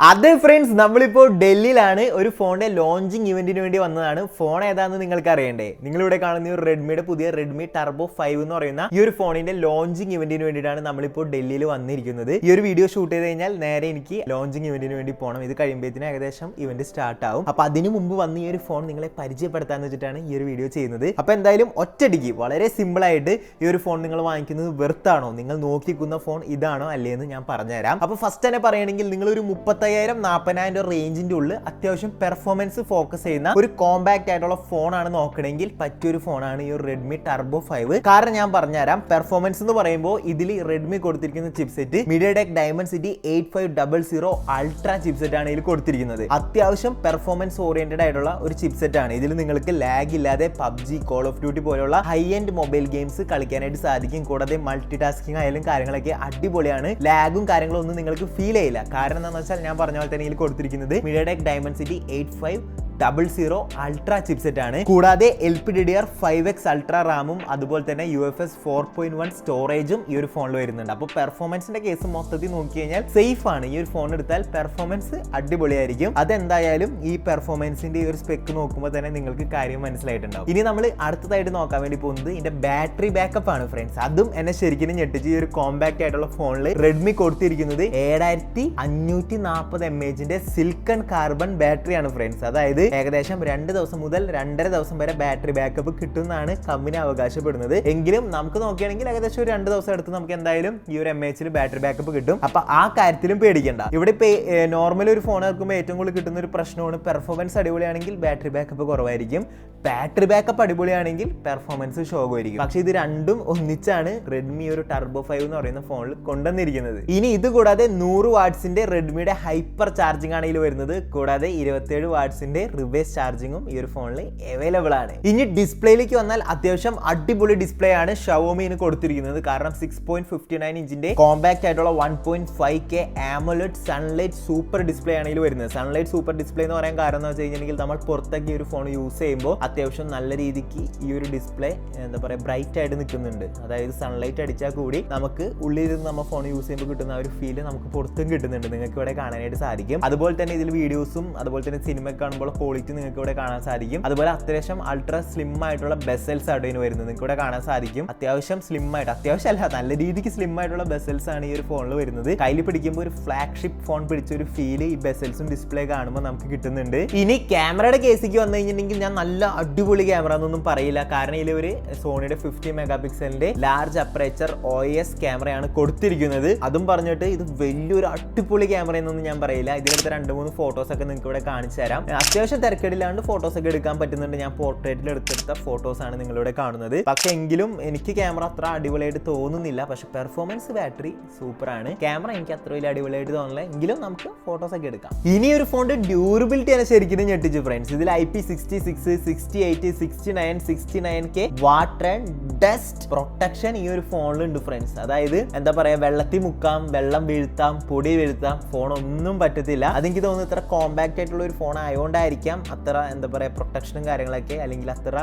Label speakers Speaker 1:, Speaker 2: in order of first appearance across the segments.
Speaker 1: അതെ ഫ്രണ്ട്സ്, നമ്മളിപ്പോൾ ഡൽഹിയിലാണ്. ഒരു ഫോണിന്റെ ലോഞ്ചിങ് ഇവന്റിന് വേണ്ടി വന്നതാണ്. ഫോൺ ഏതാണെന്ന് നിങ്ങൾക്ക് അറിയണ്ടേ? നിങ്ങളിവിടെ കാണുന്ന ഒരു റെഡ്മിയുടെ പുതിയ റെഡ്മി ടർബോ 5 എന്ന് പറയുന്ന ഈ ഒരു ഫോണിന്റെ ലോഞ്ചിങ് ഇവന്റിന് വേണ്ടിയിട്ടാണ് നമ്മളിപ്പോൾ ഡൽഹിയിൽ വന്നിരിക്കുന്നത്. ഈ ഒരു വീഡിയോ ഷൂട്ട് ചെയ്ത് കഴിഞ്ഞാൽ നേരെ എനിക്ക് ലോഞ്ചിങ് ഇവന്റിന് വേണ്ടി പോകണം. ഇത് കഴിയുമ്പോഴത്തേനും ഏകദേശം ഇവന്റ് സ്റ്റാർട്ട് ആവും. അപ്പൊ അതിനു മുമ്പ് വന്ന് ഈ ഒരു ഫോൺ നിങ്ങളെ പരിചയപ്പെടുത്താന്ന് വെച്ചിട്ടാണ് ഈ ഒരു വീഡിയോ ചെയ്യുന്നത്. അപ്പൊ എന്തായാലും ഒറ്റടിക്ക് വളരെ സിമ്പിൾ ആയിട്ട് ഈ ഒരു ഫോൺ നിങ്ങൾ വാങ്ങിക്കുന്നത് വെറുത്താണോ, നിങ്ങൾ നോക്കിക്കുന്ന ഫോൺ ഇതാണോ അല്ലേന്ന് ഞാൻ പറഞ്ഞുതരാം. അപ്പൊ ഫസ്റ്റ് തന്നെ പറയുകയാണെങ്കിൽ നിങ്ങൾ ഒരു 35,000-40,000 റേഞ്ചിന്റെ ഉള്ളിൽ അത്യാവശ്യം പെർഫോമൻസ് ഫോക്കസ് ചെയ്യുന്ന ഒരു കോമ്പാക്ട് ആയിട്ടുള്ള ഫോണാണ് നോക്കണമെങ്കിൽ പറ്റിയൊരു ഫോണാണ് ഈ ഒരു റെഡ്മി ടർബോ 5. കാരണം ഞാൻ പറഞ്ഞുതരാം. പെർഫോമൻസ് എന്ന് പറയുമ്പോൾ ഇതിൽ റെഡ്മി കൊടുത്തിരിക്കുന്ന chipset MediaTek Dimensity 8500 ultra chipset ആണ് ഇതിൽ കൊടുത്തിരിക്കുന്നത്. അത്യാവശ്യം പെർഫോമൻസ് ഓറിയന്റഡ് ആയിട്ടുള്ള ഒരു ചിപ്സെറ്റ് ആണ്. ഇതിൽ നിങ്ങൾക്ക് ലാഗ് ഇല്ലാതെ പബ്ജി, കോൾ ഓഫ് ഡ്യൂട്ടി പോലുള്ള ഹൈ എൻഡ് മൊബൈൽ ഗെയിംസ് കളിക്കാനായിട്ട് സാധിക്കും. കൂടാതെ മൾട്ടി ടാസ്കിങ് ആയാലും കാര്യങ്ങളൊക്കെ അടിപൊളിയാണ്. ലാഗും കാര്യങ്ങളും ഒന്നും നിങ്ങൾക്ക് ഫീൽ ചെയ്യില്ല. കാരണം എന്താണെന്ന് വെച്ചാൽ ഞാൻ പറഞ്ഞ പോലെ തന്നെ ഇതിൽ കൊടുത്തിരിക്കുന്നത് MediaTek Dimensity 8500 അൾട്രാ ചിപ്സെറ്റ് ആണ്. കൂടാതെ LPDDR5X അൾട്രാ റാമും അതുപോലെ തന്നെ UFS 4.1 സ്റ്റോറേജും ഈ ഒരു ഫോണിൽ വരുന്നുണ്ട്. അപ്പോൾ പെർഫോമൻസിന്റെ കേസ് മൊത്തത്തിൽ നോക്കി കഴിഞ്ഞാൽ സേഫ് ആണ്. ഈ ഒരു ഫോൺ എടുത്താൽ പെർഫോമൻസ് അടിപൊളിയായിരിക്കും. അതെന്തായാലും ഈ പെർഫോമൻസിന്റെ ഈ ഒരു സ്പെക്ക് നോക്കുമ്പോൾ തന്നെ നിങ്ങൾക്ക് കാര്യം മനസ്സിലായിട്ടുണ്ടാവും. ഇനി നമ്മൾ അടുത്തതായിട്ട് നോക്കാൻ വേണ്ടി പോകുന്നത് ഇതിന്റെ ബാറ്ററി ബാക്കപ്പ് ആണ് ഫ്രണ്ട്സ്. അതും എന്നെ ശരിക്കും ഞെട്ടിച്ച്. ഈ ഒരു കോമ്പാക്ട് ആയിട്ടുള്ള ഫോണിൽ റെഡ്മി കൊടുത്തിരിക്കുന്നത് 7540 mAh സിലിക്കൺ കാർബൺ ബാറ്ററിയാണ് ഫ്രണ്ട്സ്. അതായത് ഏകദേശം 2 ദിവസം മുതൽ 2.5 ദിവസം വരെ ബാറ്ററി ബാക്കപ്പ് കിട്ടുന്നതാണ് കമ്പനി അവകാശപ്പെടുന്നത്. എങ്കിലും നമുക്ക് നോക്കുകയാണെങ്കിൽ ഏകദേശം ഒരു 2 ദിവസം എടുത്ത് നമുക്ക് എന്തായാലും ഈ ഒരു MAH ബാറ്ററി ബാക്കപ്പ് കിട്ടും. അപ്പൊ ആ കാര്യത്തിലും പേടിക്കണ്ട. ഇവിടെ ഇപ്പൊ നോർമൽ ഒരു ഫോൺ ഇറക്കുമ്പോൾ ഏറ്റവും കൂടുതൽ കിട്ടുന്ന ഒരു പ്രശ്നമാണ് പെർഫോമൻസ് അടിപൊളിയാണെങ്കിൽ ബാറ്ററി ബാക്കപ്പ് കുറവായിരിക്കും, ബാറ്ററി ബാക്കപ്പ് അടിപൊളിയാണെങ്കിൽ പെർഫോമൻസ് ഷോകായിരിക്കും. പക്ഷെ ഇത് രണ്ടും ഒന്നിച്ചാണ് റെഡ്മി ഒരു ടർബോ 5 എന്ന് പറയുന്ന ഫോണിൽ കൊണ്ടുവന്നിരിക്കുന്നത്. ഇനി ഇത് കൂടാതെ 100 വാട്ട്സിന്റെ റെഡ്മിയുടെ ഹൈപ്പർ ചാർജിംഗ് ആണ് ഇതിൽ വരുന്നത്. കൂടാതെ 27 വാട്ട്സിന്റെ റിവേഴ്സ് ചാർജിങ്ങും ഈ ഒരു ഫോണിൽ അവൈലബിൾ ആണ്. ഇനി ഡിസ്പ്ലേയിലേക്ക് വന്നാൽ അത്യാവശ്യം അടിപൊളി ഡിസ്പ്ലേ ആണ് ഷവോമിന് കൊടുത്തിരിക്കുന്നത്. കാരണം 6.59 ഇഞ്ചിന്റെ കോമ്പാക്ട് ആയിട്ടുള്ള 1.5K AMOLED sunlight super display ആണ് ഇതിൽ വരുന്നത്. സൺലൈറ്റ് സൂപ്പർ ഡിസ്പ്ലേ എന്ന് പറയാൻ കാരണം എന്ന് വെച്ച് കഴിഞ്ഞാൽ നമ്മൾ പുറത്തേക്ക് ഈ ഒരു ഫോൺ യൂസ് ചെയ്യുമ്പോൾ അത്യാവശ്യം നല്ല രീതിക്ക് ഈ ഒരു ഡിസ്പ്ലേ എന്താ പറയുക ബ്രൈറ്റ് ആയിട്ട് നിൽക്കുന്നുണ്ട്. അതായത് സൺലൈറ്റ് അടിച്ചാൽ കൂടി നമുക്ക് ഉള്ളിലിരുന്ന് നമ്മൾ ഫോൺ യൂസ് ചെയ്യുമ്പോൾ കിട്ടുന്ന ആ ഒരു ഫീല് നമുക്ക് പുറത്തും കിട്ടുന്നുണ്ട്. നിങ്ങൾക്ക് ഇവിടെ കാണാനായിട്ട് സാധിക്കും. അതുപോലെ തന്നെ ഇതിൽ വീഡിയോസും അതുപോലെ തന്നെ സിനിമ കാണുമ്പോൾ ക്വാളിറ്റി നിങ്ങൾക്ക് ഇവിടെ കാണാൻ സാധിക്കും. അതുപോലെ അത്യാവശ്യം അൾട്രാ സ്ലിം ആയിട്ടുള്ള ബെസൽസ് ആണ് ഇതിന് വരുന്നത്. നിങ്ങൾക്ക് ഇവിടെ കാണാൻ സാധിക്കും. അത്യാവശ്യം സ്ലിം ആയിട്ട്, അത്യാവശ്യം അല്ല നല്ല രീതിക്ക് സ്ലിം ആയിട്ടുള്ള ബെസൽസ് ആണ് ഈ ഒരു ഫോണിൽ വരുന്നത്. കയ്യിൽ പിടിക്കുമ്പോൾ ഒരു ഫ്ലാഗ്ഷിപ്പ് ഫോൺ പിടിച്ച ഒരു ഫീല് ഈ ബെസൽസും ഡിസ്പ്ലേ കാണുമ്പോൾ നമുക്ക് കിട്ടുന്നുണ്ട്. ഇനി ക്യാമറയുടെ കേസിലേക്ക് വന്നു കഴിഞ്ഞിട്ടുണ്ടെങ്കിൽ ഞാൻ നല്ല അടിപൊളി ക്യാമറ എന്നൊന്നും പറയില്ല. കാരണം ഇതിൽ ഒരു സോണിയുടെ 50 മെഗാ പിക്സലിന്റെ ലാർജ് അപ്പറേച്ചർ OIS ക്യാമറയാണ് കൊടുത്തിരിക്കുന്നത്. അതും പറഞ്ഞിട്ട് ഇത് വലിയൊരു അടിപൊളി ക്യാമറ എന്നൊന്നും ഞാൻ പറയില്ല. ഇതിലെടുത്ത 2-3 ഫോട്ടോസ് ഒക്കെ നിങ്ങൾക്ക് ഇവിടെ കാണിച്ചു തരാം. അത്യാവശ്യം തിരക്കേടില്ലാണ്ട് ഫോട്ടോസ് ഒക്കെ എടുക്കാൻ പറ്റുന്നുണ്ട്. ഞാൻ പോർട്രേറ്റിൽ എടുത്തെടുത്ത ഫോട്ടോസ് ആണ് നിങ്ങളിവിടെ കാണുന്നത്. പക്ഷെ എങ്കിലും എനിക്ക് ക്യാമറ അത്ര അടിപൊളിയായിട്ട് തോന്നുന്നില്ല. പക്ഷെ പെർഫോമൻസ് ബാറ്ററി സൂപ്പർ ആണ്. ക്യാമറ എനിക്ക് അത്ര വലിയ അടിപൊളിയായിട്ട് തോന്നില്ല. എങ്കിലും നമുക്ക് ഫോട്ടോസ് ഒക്കെ എടുക്കാം. ഇനി ഒരു ഫോണിന്റെ ഡ്യൂറബിലിറ്റി ആണ് ശരിക്കും ഞെട്ടിച്ചു ഫ്രണ്ട്സ്. ഇതിൽ IP66, 68, 69, 69K water and dust protection ഈ ഒരു ഫോണിലുണ്ട് ഫ്രണ്ട്സ്. അതായത് എന്താ പറയാ, വെള്ളത്തിൽ മുക്കാം, വെള്ളം വീഴ്ത്താം, പൊടി വീഴ്ത്താം, ഫോൺ ഒന്നും പറ്റത്തില്ല. അതെനിക്ക് തോന്നുന്നു ഇത്ര കോമ്പാക്ട് ആയിട്ടുള്ള ഒരു ഫോൺ ആയതുകൊണ്ടായിരിക്കാം അത്ര എന്താ പറയാ പ്രൊട്ടക്ഷനും കാര്യങ്ങളൊക്കെ, അല്ലെങ്കിൽ അത്ര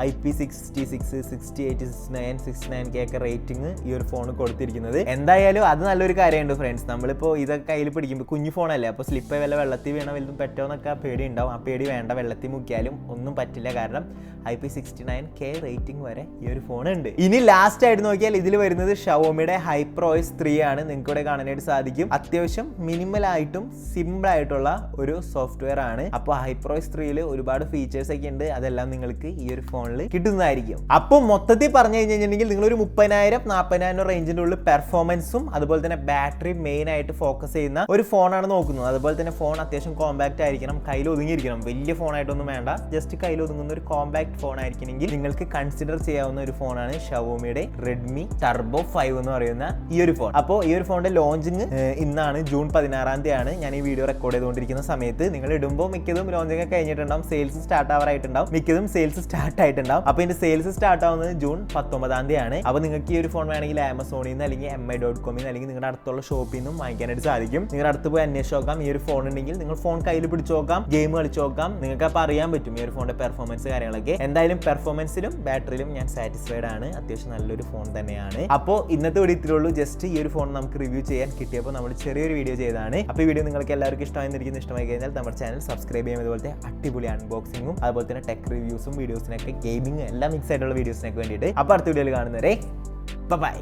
Speaker 1: IP66, 68, 69, 69K ഒക്കെ റേറ്റിംഗ് ഈ ഒരു ഫോൺ കൊടുത്തിരിക്കുന്നത്. എന്തായാലും അത് നല്ലൊരു കാര്യമുണ്ട് ഫ്രണ്ട്സ്. നമ്മളിപ്പോൾ ഇതൊക്കെ കയ്യിൽ പിടിക്കുമ്പോൾ കുഞ്ഞു ഫോണല്ലേ, അപ്പോൾ സ്ലിപ്പ് വല്ല വെള്ളത്തിൽ വീണ വലുതും പറ്റുമോ എന്നൊക്കെ പേടി ഉണ്ടാവും. ആ പേടി വേണ്ട, വെള്ളത്തിൽ മുക്കിയാലും ഒന്നും പറ്റില്ല. കാരണം IP69K റേറ്റിംഗ് വരെ ഈ ഒരു ഫോൺ ഉണ്ട്. ഇനി ലാസ്റ്റ് ആയിട്ട് നോക്കിയാൽ ഇതിൽ വരുന്നത് ഷവോമിയുടെ HyperOS 3 ആണ്. നിങ്ങൾക്ക് ഇവിടെ കാണാനായിട്ട് സാധിക്കും. അത്യാവശ്യം മിനിമൽ ആയിട്ടും സിമ്പിൾ ആയിട്ടുള്ള ഒരു സോഫ്റ്റ്വെയർ ആണ്. അപ്പോൾ HyperOS 3 ഒരുപാട് ഫീച്ചേഴ്സ് ഒക്കെ ഉണ്ട്. അതെല്ലാം നിങ്ങൾക്ക് ഈ ഒരു ഫോണിൽ കിട്ടുന്നതായിരിക്കും. അപ്പോൾ മൊത്തത്തിൽ പറഞ്ഞു കഴിഞ്ഞിട്ടുണ്ടെങ്കിൽ നിങ്ങൾ ഒരു 30,000-40,000 റേഞ്ചിന്റെ ഉള്ളിൽ പെർഫോമൻസും അതുപോലെ തന്നെ ബാറ്ററി മെയിൻ ആയിട്ട് ഫോക്കസ് ചെയ്യുന്ന ഒരു ഫോണാണ് നോക്കുന്നത്. അതുപോലെ തന്നെ ഫോൺ അത്യാവശ്യം കോമ്പാക്ട് ആയിരിക്കണം, കയ്യിൽ ഒതുങ്ങിയിരിക്കണം. വലിയ ഫോണായിട്ടൊന്നും വേണ്ട, ജസ്റ്റ് കയ്യിൽ ഒതുങ്ങുന്ന ഒരു കോമ്പാക്ട് ഫോൺ ആയിരിക്കണമെങ്കിൽ നിങ്ങൾക്ക് കൺസിഡർ ചെയ്യാവുന്ന ഒരു ഫോണാണ് ഷവോമിയുടെ റെഡ്മി ടർബോ 5 എന്ന് പറയുന്ന ഈ ഒരു ഫോൺ. അപ്പോൾ ഈ ഒരു ഫോണിന്റെ ലോഞ്ചിങ് ഇന്നാണ്, ജൂൺ 16 ആണ്. ഞാൻ ഈ വീഡിയോ റെക്കോർഡ് ചെയ്തുകൊണ്ടിരിക്കുന്ന സമയത്ത് നിങ്ങൾ ഇടുമ്പോൾ മിക്കതും ലോഞ്ചിങ് കഴിഞ്ഞിട്ടുണ്ടാവും, സെയിൽസ് സ്റ്റാർട്ട് ആവാറായിട്ടുണ്ടാവും, മിക്കതും സെയിൽസ് സ്റ്റാർട്ട് ആയിട്ടുണ്ടാവും. അപ്പോൾ ഇതിന്റെ സെയിൽസ് സ്റ്റാർട്ട് ആവുന്നത് ജൂൺ 19 ആണ്. അപ്പോൾ നിങ്ങൾക്ക് ഈ ഒരു ഫോൺ വേണമെങ്കിൽ ആമസോണിൽ നിന്ന് അല്ലെങ്കിൽ mi.com അല്ലെങ്കിൽ നിങ്ങളുടെ അടുത്തുള്ള ഷോപ്പിൽ നിന്നും വാങ്ങിക്കാനായിട്ട് സാധിക്കും. നിങ്ങളുടെ അടുത്ത് പോയി അന്വേഷിച്ച് നോക്കാം. ഈ ഒരു ഫോൺ ഉണ്ടെങ്കിൽ നിങ്ങൾ ഫോൺ കയ്യിൽ പിടിച്ച് നോക്കാം, ഗെയിം കളിച്ച് നോക്കാം. നിങ്ങൾക്ക് അപ്പോൾ അറിയാൻ പറ്റും ഈ ഒരു ഫോണിന്റെ പെർഫോമൻസ് പെർഫോമൻസ് കാര്യങ്ങളൊക്കെ. എന്തായാലും പെർഫോമൻസിലും ബാറ്ററിയിലും ഞാൻ സാറ്റിസ്ഫൈഡ് ആണ്. അത്യാവശ്യം നല്ലൊരു ഫോൺ തന്നെയാണ്. അപ്പോൾ ഇന്നത്തെ വീഡിയോ ഇത്രയുള്ളൂ. ജസ്റ്റ് ഈ ഒരു ഫോൺ നമുക്ക് റിവ്യൂ ചെയ്യാൻ കിട്ടിയപ്പോൾ നമ്മൾ ചെറിയൊരു വീഡിയോ ചെയ്തതാണ്. അപ്പോൾ ഈ വീഡിയോ നിങ്ങൾക്ക് എല്ലാവർക്കും ഇഷ്ടമായി കഴിഞ്ഞാൽ നമ്മുടെ ചാനൽ സബ്സ്ക്രൈബ് ചെയ്യുമ്പോൾ ഇതുപോലത്തെ അടിപൊളി അൺബോക്സിങ്ങും അതുപോലെ തന്നെ ടെക് റിവ്യൂസും വീഡിയോസിനൊക്കെ ഗെയിമിംഗ് എല്ലാം മിക്സ് ആയിട്ടുള്ള വീഡിയോസിനൊക്കെ വേണ്ടിയിട്ട്. അപ്പോൾ അടുത്ത വീഡിയോയിൽ കാണുന്നവരെ ബൈ.